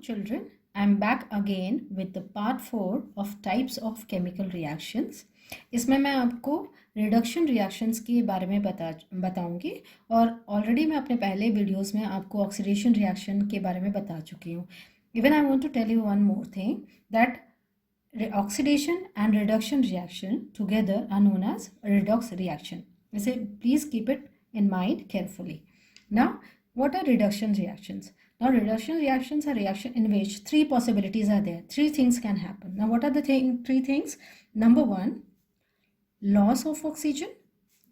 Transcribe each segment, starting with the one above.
children, I'm back again with the part 4 of types of chemical reactions. इसमें मैं आपको reduction reactions के बारे में बताऊंगी और ऑलरेडी मैं अपने पहले वीडियोस में आपको ऑक्सीडेशन रिएक्शन के बारे में बता चुकी हूँ. Even I want to tell you one more thing that oxidation and reduction reaction together are known as redox reaction. So please keep it in mind carefully. Now, what are reduction reactions? Now, reduction reactions are reaction in which three possibilities are there. Three things can happen. Now, what are the three things? Number one, loss of oxygen.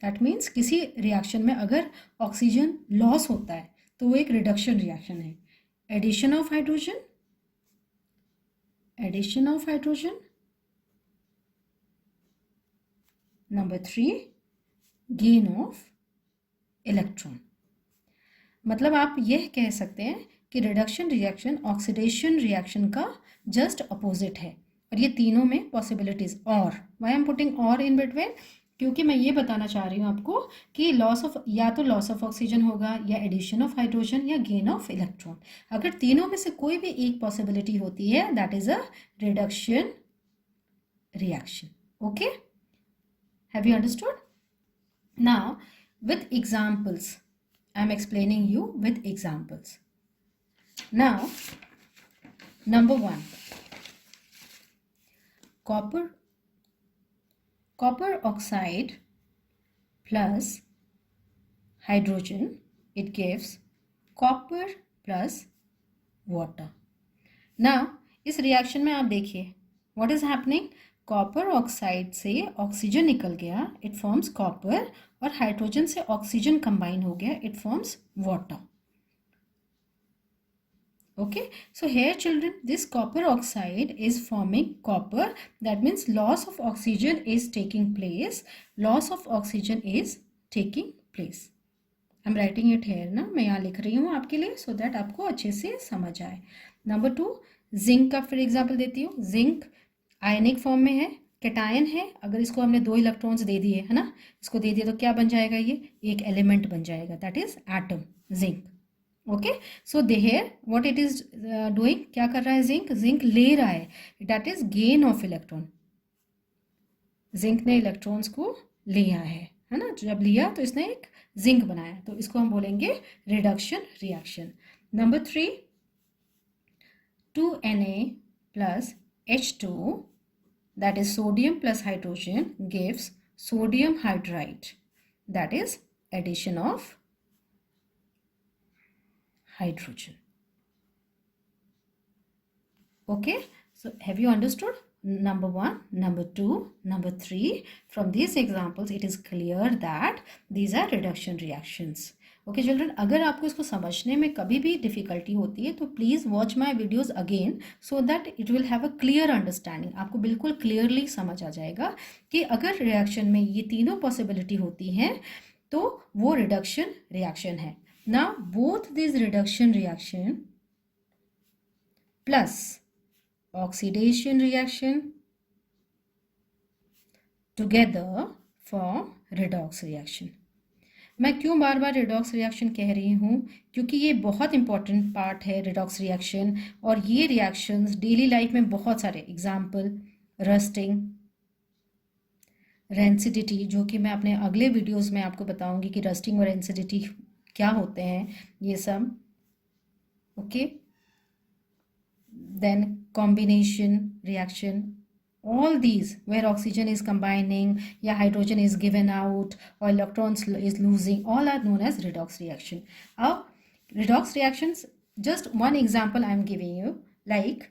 That means किसी reaction में अगर oxygen loss होता है तो वो एक reduction reaction है. Addition of hydrogen. Number 3, gain of electron. मतलब आप यह कह सकते हैं कि रिडक्शन रिएक्शन ऑक्सीडेशन रिएक्शन का जस्ट अपोजिट है और ये तीनों में पॉसिबिलिटीज. और व्हाई आई एम पुटिंग और इन बिटवीन, क्योंकि मैं ये बताना चाह रही हूँ आपको कि या तो लॉस ऑफ ऑक्सीजन होगा या एडिशन ऑफ हाइड्रोजन या गेन ऑफ इलेक्ट्रॉन. अगर तीनों में से कोई भी एक पॉसिबिलिटी होती है that is a reduction reaction. Okay, have you understood? Now with examples, I am explaining you with examples. Now number 1, copper oxide plus hydrogen, it gives copper plus water. Now इस reaction में आप देखिए what is happening, copper oxide से oxygen निकल गया, it forms copper, और hydrogen से oxygen combine हो गया, it forms water. Okay, so here children, this copper oxide is forming copper. That means loss of oxygen is taking place. I'm writing it here ना, मैं यहाँ लिख रही हूँ आपके लिए so that आपको अच्छे से समझ आए. नंबर 2, जिंक का फिर एग्जाम्पल देती हूँ. जिंक आयनिक फॉर्म में है, कैटायन है. अगर इसको हमने 2 इलेक्ट्रॉन्स दे दिए है ना, इसको दे दिया तो क्या बन जाएगा, ये एक एलिमेंट बन जाएगा, that is atom, zinc. Okay, so there what it is doing, क्या कर रहा है जिंक ले रहा है, that is gain of electron. Zinc ने इलेक्ट्रॉन्स को लिया है ना, जब लिया तो इसने एक जिंक बनाया, तो इसको हम बोलेंगे reduction reaction. Number 3, 2Na plus H2, that is sodium plus hydrogen, gives sodium hydride, that is addition of hydrogen. Okay, so have you understood number 1, number 2, number 3? From these examples it is clear that these are reduction reactions. Okay children, अगर आपको इसको समझने में कभी भी difficulty होती है तो please watch my videos again so that it will have a clear understanding. आपको बिल्कुल क्लियरली समझ आ जाएगा कि अगर रिएक्शन में ये तीनों पॉसिबिलिटी होती हैं तो वो रिडक्शन रिएक्शन है. Now both these reduction reaction plus oxidation reaction together form redox reaction. मैं क्यों बार बार रिडॉक्स रिएक्शन कह रही हूँ, क्योंकि ये बहुत इंपॉर्टेंट पार्ट है रिडॉक्स रिएक्शन. और ये रिएक्शंस डेली लाइफ में बहुत सारे एग्जाम्पल, रस्टिंग, रेंसिडिटी, जो कि मैं अपने अगले वीडियोस में आपको बताऊंगी कि रस्टिंग और रेंसिडिटी क्या होते हैं ये सब. Okay, then combination reaction, all these where oxygen is combining या hydrogen is given out or electrons is losing, all are known as redox reaction. Now redox reactions, just one example I am giving you, like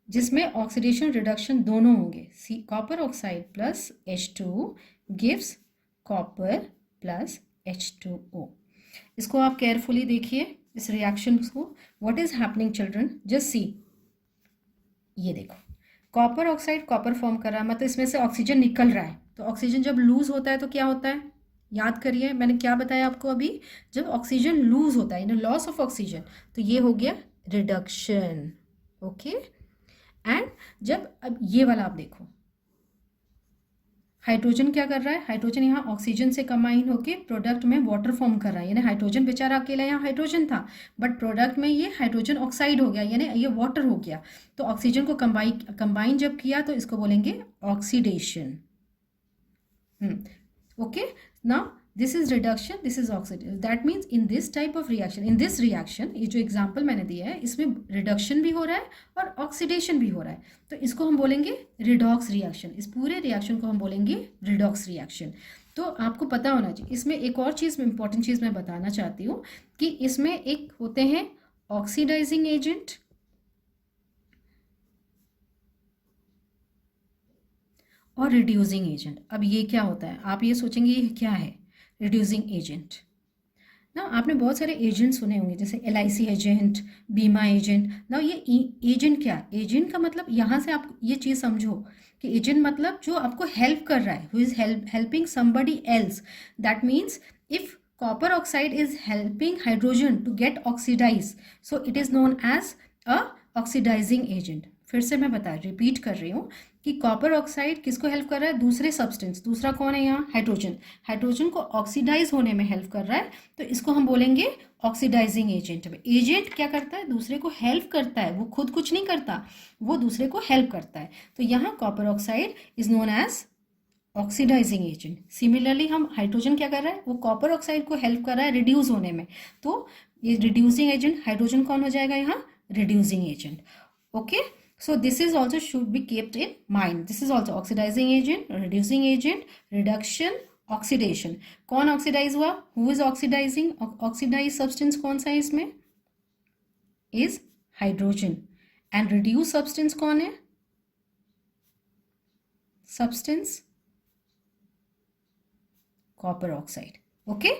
जिसमें oxidation reduction दोनों होंगे. Copper oxide plus H2 gives copper plus H2O. इसको आप carefully देखिए इस reaction को. What is happening children, just see, ये देखो कॉपर ऑक्साइड कॉपर फॉर्म कर रहा है, मतलब इसमें से ऑक्सीजन निकल रहा है. तो ऑक्सीजन जब लूज होता है तो क्या होता है, याद करिए मैंने क्या बताया आपको अभी, जब ऑक्सीजन लूज होता है, लॉस ऑफ ऑक्सीजन, तो ये हो गया रिडक्शन. ओके, एंड जब अब ये वाला आप देखो हाइड्रोजन क्या कर रहा है, हाइड्रोजन यहाँ ऑक्सीजन से कंबाइन होके प्रोडक्ट में वाटर फॉर्म कर रहा है, यानी हाइड्रोजन बेचारा अकेला यहाँ हाइड्रोजन था, बट प्रोडक्ट में ये हाइड्रोजन ऑक्साइड हो गया, यानी ये वाटर हो गया। तो ऑक्सीजन को कंबाइन जब किया तो इसको बोलेंगे oxidation. Okay, now this is reduction, this is oxidation. That means in this type of reaction, in this reaction, ये जो एग्जाम्पल मैंने दिया है इसमें रिडक्शन भी हो रहा है और ऑक्सीडेशन भी हो रहा है, तो इसको हम बोलेंगे रिडॉक्स रिएक्शन। इस पूरे रिएक्शन को हम बोलेंगे रिडॉक्स रिएक्शन। तो आपको पता होना चाहिए। इसमें एक और चीज़, इंपॉर्टेंट चीज़ मैं बताना चाहती हूँ कि इसमें एक होते हैं ऑक्सीडाइजिंग एजेंट और रिड्यूसिंग एजेंट। अब ये क्या होता है, आप ये सोचेंगे ये क्या है रिड्यूसिंग एजेंट ना। आपने बहुत सारे एजेंट सुने होंगे जैसे LIC एजेंट, बीमा एजेंट ना। ये एजेंट क्या, एजेंट का मतलब यहाँ से आप ये चीज़ समझो कि एजेंट मतलब जो आपको हेल्प कर रहा है, who is helping somebody else. That means if copper oxide is helping hydrogen to get oxidise, so it is known as a oxidising agent. फिर से मैं रिपीट कर रही हूँ कि कॉपर ऑक्साइड किसको हेल्प कर रहा है, दूसरे सब्सटेंस, दूसरा कौन है यहाँ हाइड्रोजन, हाइड्रोजन को ऑक्सीडाइज होने में हेल्प कर रहा है, तो इसको हम बोलेंगे ऑक्सीडाइजिंग एजेंट। एजेंट क्या करता है, दूसरे को हेल्प करता है, वो खुद कुछ नहीं करता, वो दूसरे को हेल्प करता है। तो यहाँ copper oxide is known as oxidising agent. Similarly हम हाइड्रोजन क्या कर रहा है, वो कॉपर ऑक्साइड को हेल्प कर रहा है रिड्यूस होने में, तो ये रिड्यूसिंग एजेंट हाइड्रोजन कौन हो जाएगा यहाँ, reducing agent. Okay, so this is also should be kept in mind. This is also oxidizing agent, reducing agent, reduction, oxidation. कौन ऑक्सीडाइज हुआ, who is oxidizing, oxidise substance कौन सा है इसमें, is hydrogen, and reduce substance कौन है, substance copper oxide. Okay,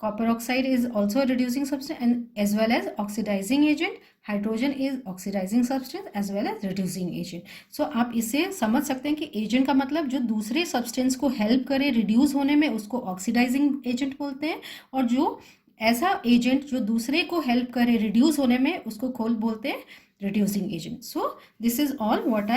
copper oxide is also a reducing substance and as well as oxidizing agent. Hydrogen is oxidizing substance as well as reducing agent. So आप इसे समझ सकते हैं कि agent का मतलब जो दूसरे सब्सटेंस को हेल्प करे रिड्यूस होने में, उसको ऑक्सीडाइजिंग एजेंट बोलते हैं, और जो ऐसा एजेंट जो दूसरे को हेल्प करे रिड्यूस होने में, उसको बोलते हैं reducing agent. So this is all what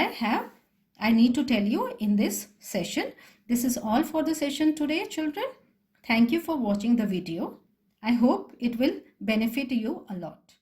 I need to tell you in this session. This is all for the session today, children. Thank you for watching the video. I hope it will benefit you a lot.